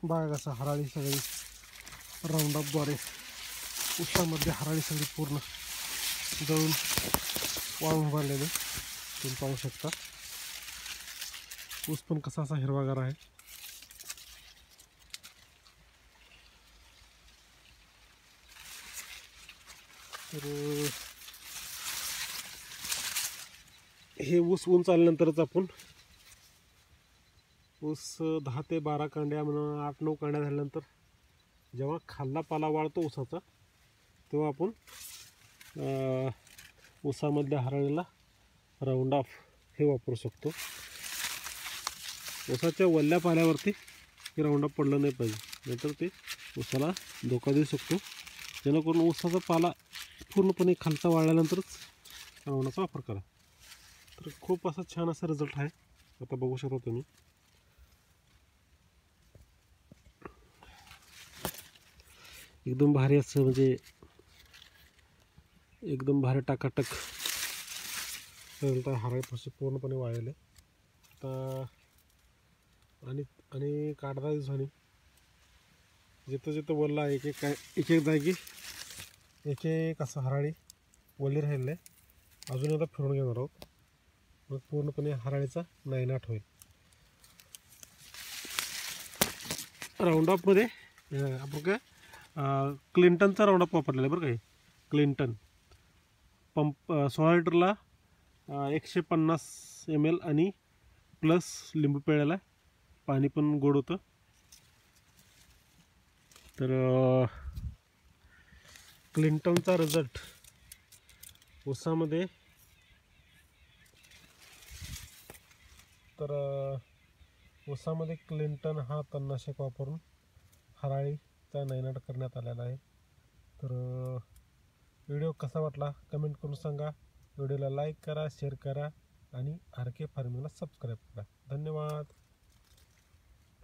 बाग असा हराळी सगळी राऊंडअपद्वारे ऊसामध्ये हराळी सगळी पूर्ण जळून वाळून उभारलेले तुम्ही पाहू शकता। ऊस पण कसा असा हिरवागार आहे। तर हे ऊस उंच आल्यानंतरच आपण ऊस 10 ते 12 कांड्या म्हणा 8-9 कांड्या झाल्यानंतर जेव्हा खाल्ला पाला वाळतो ऊसाचा तेव्हा आपण ऊसामधल्या हराळीला राऊंड ऑफ हे वापरू शकतो। ऊसाच्या वल्ल्या पाल्यावरती हे राऊंड ऑफ पडलं नाही पाहिजे, नाहीतर ते ऊसाला धोका देऊ शकतो। जेणेकरून ऊसाचा पाला पूर्णपणे खालचा वाळल्यानंतरच राऊंडचा वापर करा। तर खूप असा छान असा रिझल्ट आहे, आता बघू शकता तुम्ही। एकदम भारी असं म्हणजे एकदम भारी टाकाटक हराळी पूर्णपणे वाळलेले आता। आणि काढता दिवसांनी जिथं जिथं वल्ला एक एक जागी एक असं हराळी वल्ली राहिलेलं आहे। अजून एकदा फिरून घेणार आहोत, मग पूर्णपणे हराळीचा नायनाट होईल। राऊंडअपमध्ये आपण काय क्लिंटनचा राऊंडअप वापरलेला आहे बरं का। क्लिंटन पंप 16 लिटरला 150 ml आणि प्लस लिंबू पिळायला, पाणी पण गोड होतं। तर क्लिंटनचा रिझल्ट ऊसामध्ये ऊसामध्ये क्लिंटन हा तणनाशक वापरून हराळीचा नायनाट करण्यात आलेला आहे। तर व्हिडिओ कसा वाटला कमेंट करून सांगा। व्हिडिओला लाईक करा, शेअर करा आणि आर के फार्मिंगला सबस्क्राईब करा। धन्यवाद।